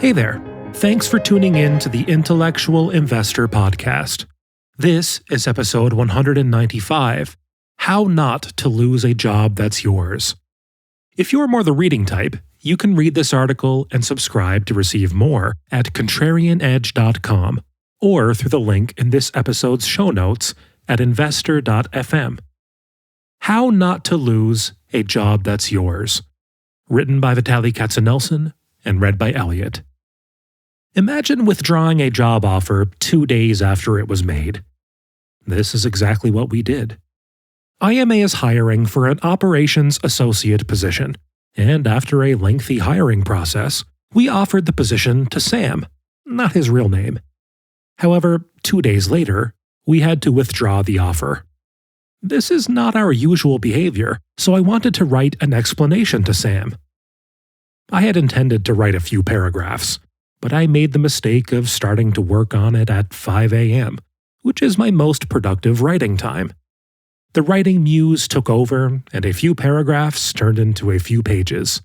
Hey there. Thanks for tuning in to the Intellectual Investor Podcast. This is episode 195, How Not to Lose a Job That's Yours. If you're more the reading type, you can read this article and subscribe to receive more at contrarianedge.com or through the link in this episode's show notes at investor.fm. How Not to Lose a Job That's Yours. Written by Vitaliy Katsenelson and read by Elliot. Imagine withdrawing a job offer 2 days after it was made. This is exactly what we did. IMA is hiring for an operations associate position, and after a lengthy hiring process, we offered the position to Sam, not his real name. However, 2 days later, we had to withdraw the offer. This is not our usual behavior, so I wanted to write an explanation to Sam. I had intended to write a few paragraphs, but I made the mistake of starting to work on it at 5 a.m., which is my most productive writing time. The writing muse took over, and a few paragraphs turned into a few pages.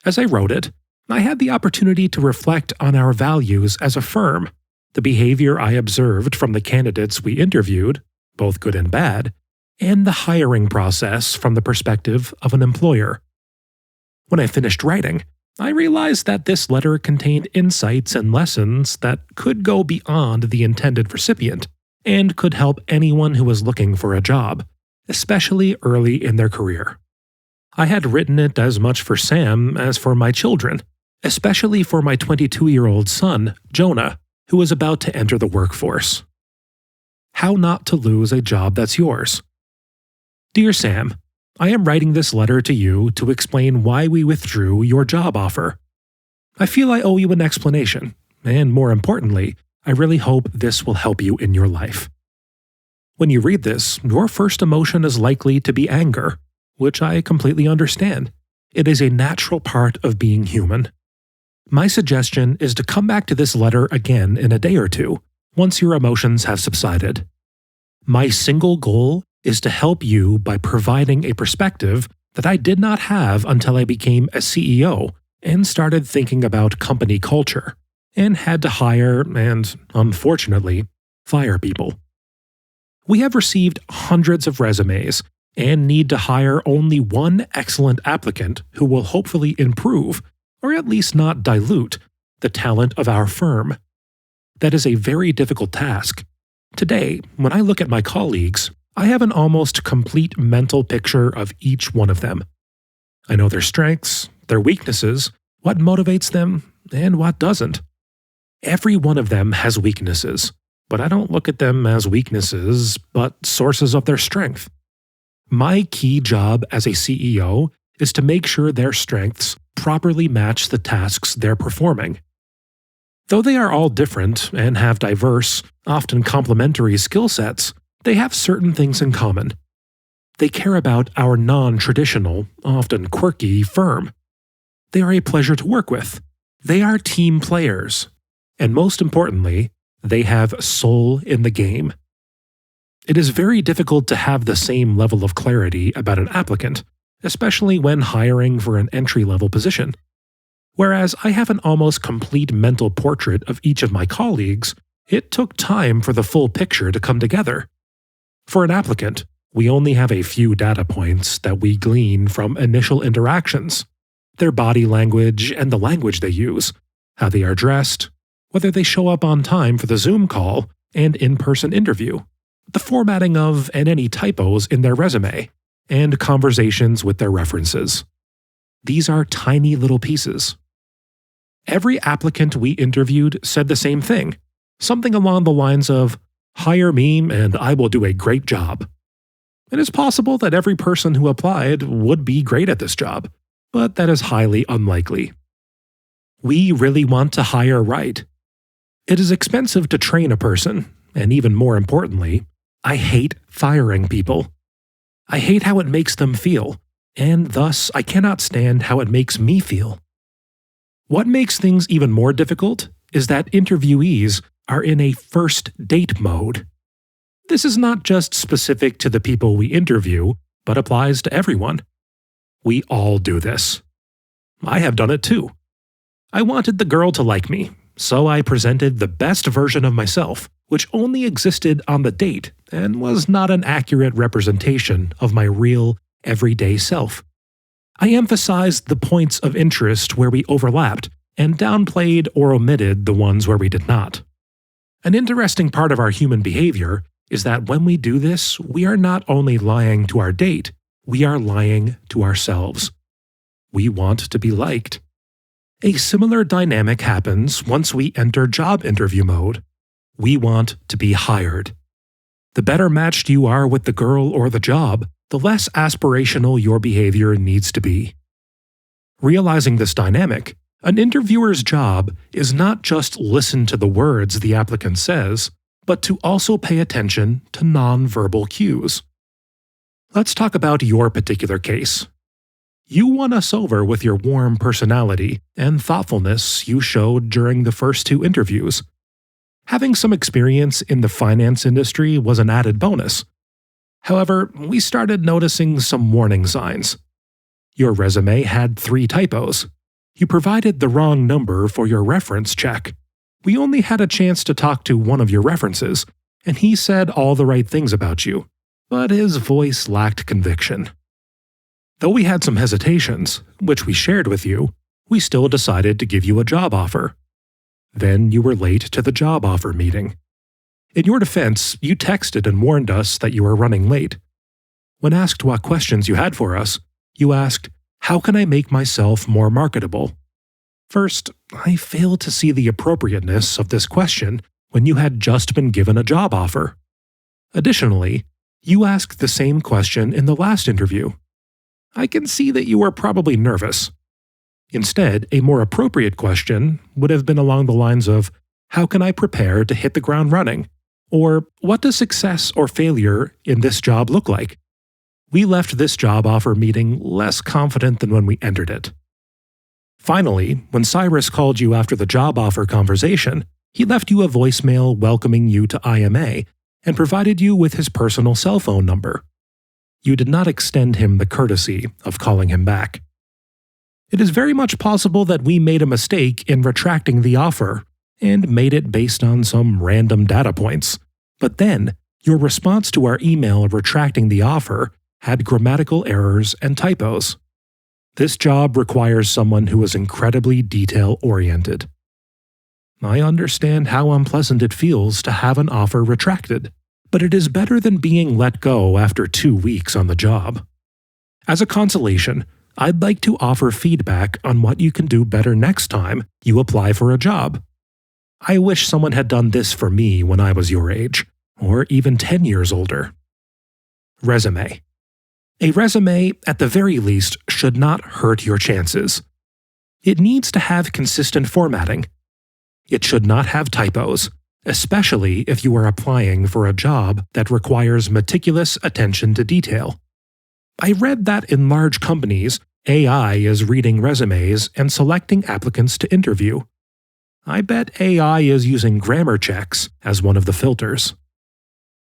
As I wrote it, I had the opportunity to reflect on our values as a firm, the behavior I observed from the candidates we interviewed, both good and bad, and the hiring process from the perspective of an employer. When I finished writing, I realized that this letter contained insights and lessons that could go beyond the intended recipient and could help anyone who was looking for a job, especially early in their career. I had written it as much for Sam as for my children, especially for my 22-year-old son, Jonah, who was about to enter the workforce. How Not to Lose a Job That's Yours. Dear Sam, I am writing this letter to you to explain why we withdrew your job offer. I feel I owe you an explanation, and more importantly, I really hope this will help you in your life. When you read this, your first emotion is likely to be anger, which I completely understand. It is a natural part of being human. My suggestion is to come back to this letter again in a day or two, once your emotions have subsided. My single goal is to help you by providing a perspective that I did not have until I became a CEO and started thinking about company culture, and had to hire and, unfortunately, fire people. We have received hundreds of resumes and need to hire only one excellent applicant who will hopefully improve, or at least not dilute, the talent of our firm. That is a very difficult task. Today, when I look at my colleagues, I have an almost complete mental picture of each one of them. I know their strengths, their weaknesses, what motivates them, and what doesn't. Every one of them has weaknesses, but I don't look at them as weaknesses, but sources of their strength. My key job as a CEO is to make sure their strengths properly match the tasks they're performing. Though they are all different and have diverse, often complementary skill sets, they have certain things in common. They care about our non-traditional, often quirky firm. They are a pleasure to work with. They are team players. And most importantly, they have soul in the game. It is very difficult to have the same level of clarity about an applicant, especially when hiring for an entry-level position. Whereas I have an almost complete mental portrait of each of my colleagues, it took time for the full picture to come together. For an applicant, we only have a few data points that we glean from initial interactions: their body language and the language they use, how they are dressed, whether they show up on time for the Zoom call and in-person interview, the formatting of and any typos in their resume, and conversations with their references. These are tiny little pieces. Every applicant we interviewed said the same thing, something along the lines of, "Hire me and I will do a great job." It is possible that every person who applied would be great at this job, but that is highly unlikely. We really want to hire right. It is expensive to train a person, and even more importantly, I hate firing people. I hate how it makes them feel, and thus I cannot stand how it makes me feel. What makes things even more difficult is that interviewees are in a first date mode. This is not just specific to the people we interview, but applies to everyone. We all do this. I have done it too. I wanted the girl to like me, so I presented the best version of myself, which only existed on the date and was not an accurate representation of my real, everyday self. I emphasized the points of interest where we overlapped and downplayed or omitted the ones where we did not. An interesting part of our human behavior is that when we do this, we are not only lying to our date, we are lying to ourselves. We want to be liked. A similar dynamic happens once we enter job interview mode. We want to be hired. The better matched you are with the girl or the job, the less aspirational your behavior needs to be. Realizing this dynamic, an interviewer's job is not just listen to the words the applicant says, but to also pay attention to non-verbal cues. Let's talk about your particular case. You won us over with your warm personality and thoughtfulness you showed during the first 2 interviews. Having some experience in the finance industry was an added bonus. However, we started noticing some warning signs. Your resume had 3 typos. You provided the wrong number for your reference check. We only had a chance to talk to one of your references, and he said all the right things about you, but his voice lacked conviction. Though we had some hesitations, which we shared with you, we still decided to give you a job offer. Then you were late to the job offer meeting. In your defense, you texted and warned us that you were running late. When asked what questions you had for us, you asked, "How can I make myself more marketable?" First, I failed to see the appropriateness of this question when you had just been given a job offer. Additionally, you asked the same question in the last interview. I can see that you were probably nervous. Instead, a more appropriate question would have been along the lines of, "How can I prepare to hit the ground running?" Or, "What does success or failure in this job look like?" We left this job offer meeting less confident than when we entered it. Finally, when Cyrus called you after the job offer conversation, he left you a voicemail welcoming you to IMA and provided you with his personal cell phone number. You did not extend him the courtesy of calling him back. It is very much possible that we made a mistake in retracting the offer and made it based on some random data points. But then, your response to our email retracting the offer had grammatical errors and typos. This job requires someone who is incredibly detail-oriented. I understand how unpleasant it feels to have an offer retracted, but it is better than being let go after 2 weeks on the job. As a consolation, I'd like to offer feedback on what you can do better next time you apply for a job. I wish someone had done this for me when I was your age, or even 10 years older. Resume. A resume, at the very least, should not hurt your chances. It needs to have consistent formatting. It should not have typos, especially if you are applying for a job that requires meticulous attention to detail. I read that in large companies, AI is reading resumes and selecting applicants to interview. I bet AI is using grammar checks as one of the filters.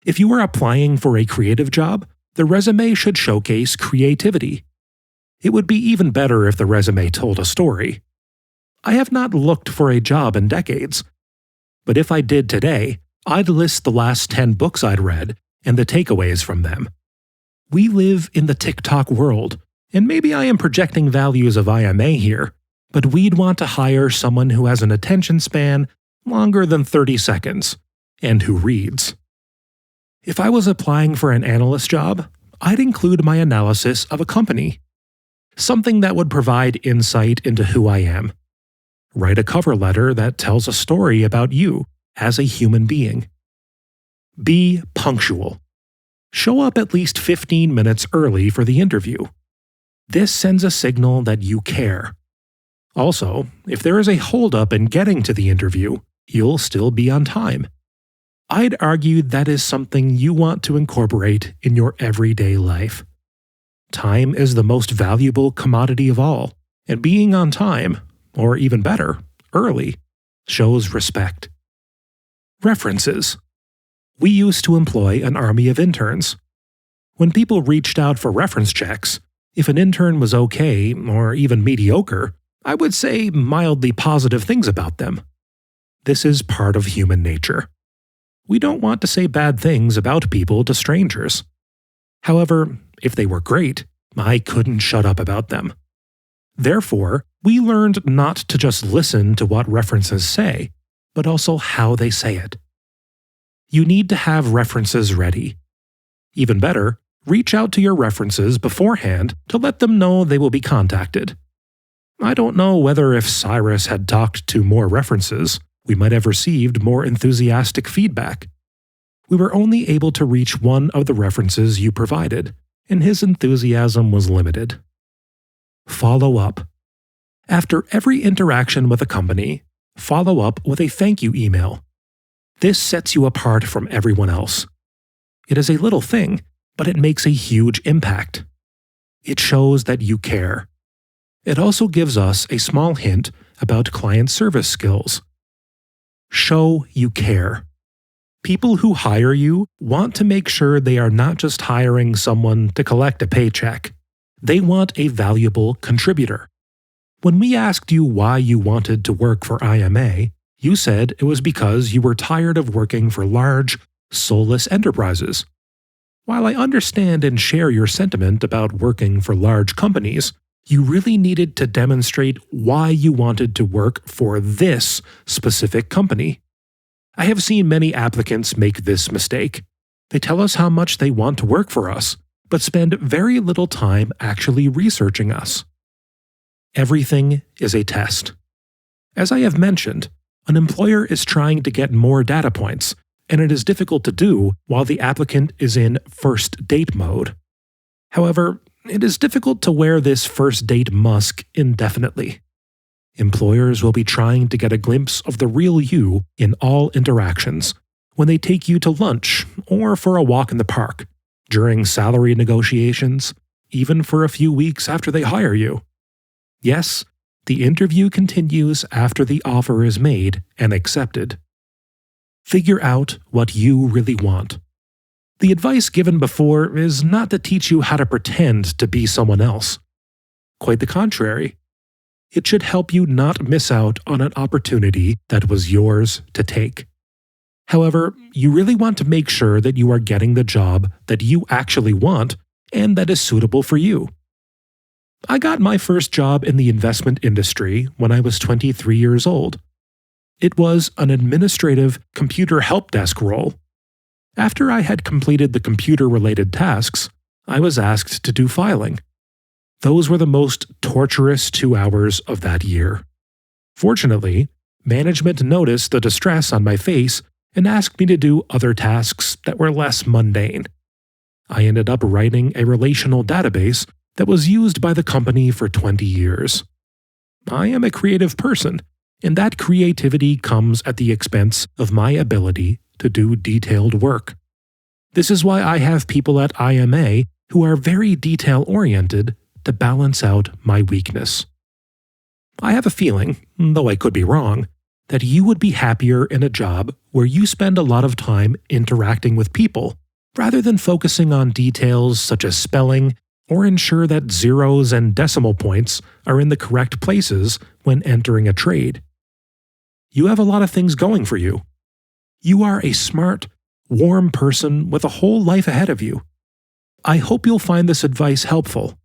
If you are applying for a creative job, the resume should showcase creativity. It would be even better if the resume told a story. I have not looked for a job in decades, but if I did today, I'd list the last 10 books I'd read and the takeaways from them. We live in the TikTok world, and maybe I am projecting values of IMA here, but we'd want to hire someone who has an attention span longer than 30 seconds, and who reads. If I was applying for an analyst job, I'd include my analysis of a company. Something that would provide insight into who I am. Write a cover letter that tells a story about you as a human being. Be punctual. Show up at least 15 minutes early for the interview. This sends a signal that you care. Also, if there is a holdup in getting to the interview, you'll still be on time. I'd argue that is something you want to incorporate in your everyday life. Time is the most valuable commodity of all, and being on time, or even better, early, shows respect. References. We used to employ an army of interns. When people reached out for reference checks, if an intern was okay or even mediocre, I would say mildly positive things about them. This is part of human nature. We don't want to say bad things about people to strangers. However, if they were great, I couldn't shut up about them. Therefore, we learned not to just listen to what references say, but also how they say it. You need to have references ready. Even better, reach out to your references beforehand to let them know they will be contacted. I don't know whether if Cyrus had talked to more references, we might have received more enthusiastic feedback. We were only able to reach one of the references you provided, and his enthusiasm was limited. Follow up. After every interaction with a company, follow up with a thank you email. This sets you apart from everyone else. It is a little thing, but it makes a huge impact. It shows that you care. It also gives us a small hint about client service skills. Show you care. People who hire you want to make sure they are not just hiring someone to collect a paycheck. They want a valuable contributor. When we asked you why you wanted to work for IMA, you said it was because you were tired of working for large, soulless enterprises. While I understand and share your sentiment about working for large companies, you really needed to demonstrate why you wanted to work for this specific company. I have seen many applicants make this mistake. They tell us how much they want to work for us, but spend very little time actually researching us. Everything is a test. As I have mentioned, an employer is trying to get more data points, and it is difficult to do while the applicant is in first date mode. However, it is difficult to wear this first date mask indefinitely. Employers will be trying to get a glimpse of the real you in all interactions, when they take you to lunch or for a walk in the park, during salary negotiations, even for a few weeks after they hire you. Yes, the interview continues after the offer is made and accepted. Figure out what you really want. The advice given before is not to teach you how to pretend to be someone else. Quite the contrary. It should help you not miss out on an opportunity that was yours to take. However, you really want to make sure that you are getting the job that you actually want and that is suitable for you. I got my first job in the investment industry when I was 23 years old. It was an administrative computer help desk role. After I had completed the computer-related tasks, I was asked to do filing. Those were the most torturous 2 hours of that year. Fortunately, management noticed the distress on my face and asked me to do other tasks that were less mundane. I ended up writing a relational database that was used by the company for 20 years. I am a creative person, and that creativity comes at the expense of my ability to do detailed work. This is why I have people at IMA who are very detail-oriented to balance out my weakness. I have a feeling, though I could be wrong, that you would be happier in a job where you spend a lot of time interacting with people, rather than focusing on details such as spelling or ensure that zeros and decimal points are in the correct places when entering a trade. You have a lot of things going for you. You are a smart, warm person with a whole life ahead of you. I hope you'll find this advice helpful.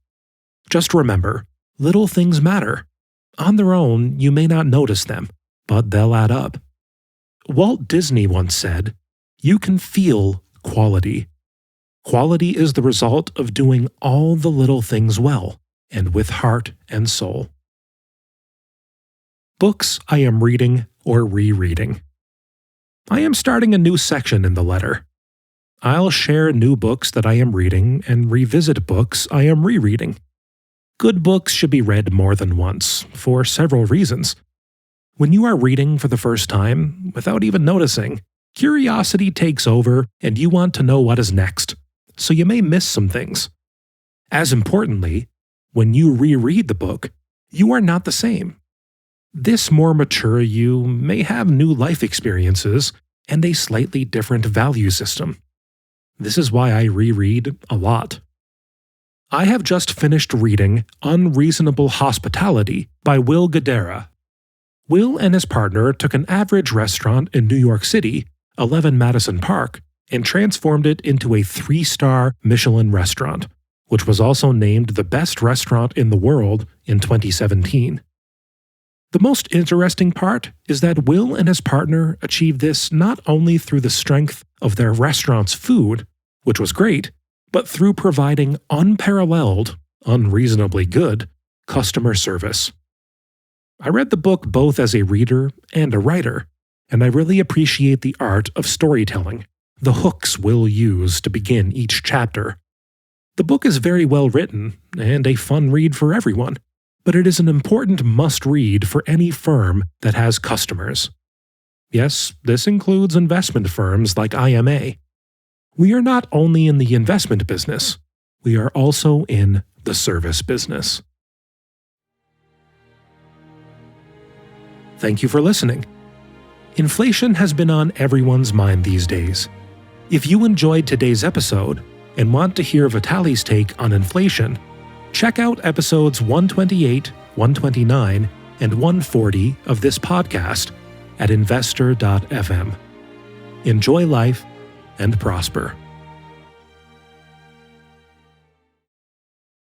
Just remember, little things matter. On their own, you may not notice them, but they'll add up. Walt Disney once said, "You can feel quality. Quality is the result of doing all the little things well, and with heart and soul." Books I am reading or rereading. I am starting a new section in the letter. I'll share new books that I am reading and revisit books I am rereading. Good books should be read more than once, for several reasons. When you are reading for the first time, without even noticing, curiosity takes over and you want to know what is next, so you may miss some things. As importantly, when you reread the book, you are not the same. This more mature you may have new life experiences and a slightly different value system. This is why I reread a lot. I have just finished reading Unreasonable Hospitality by Will Guidara. Will and his partner took an average restaurant in New York City, 11 Madison Park, and transformed it into a 3-star Michelin restaurant, which was also named the best restaurant in the world in 2017. The most interesting part is that Will and his partner achieved this not only through the strength of their restaurant's food, which was great, but through providing unparalleled, unreasonably good, customer service. I read the book both as a reader and a writer, and I really appreciate the art of storytelling, the hooks Will used to begin each chapter. The book is very well written and a fun read for everyone, but it is an important must-read for any firm that has customers. Yes, this includes investment firms like IMA. We are not only in the investment business, we are also in the service business. Thank you for listening. Inflation has been on everyone's mind these days. If you enjoyed today's episode and want to hear Vitaliy's take on inflation, check out episodes 128, 129, and 140 of this podcast at investor.fm. Enjoy life and prosper.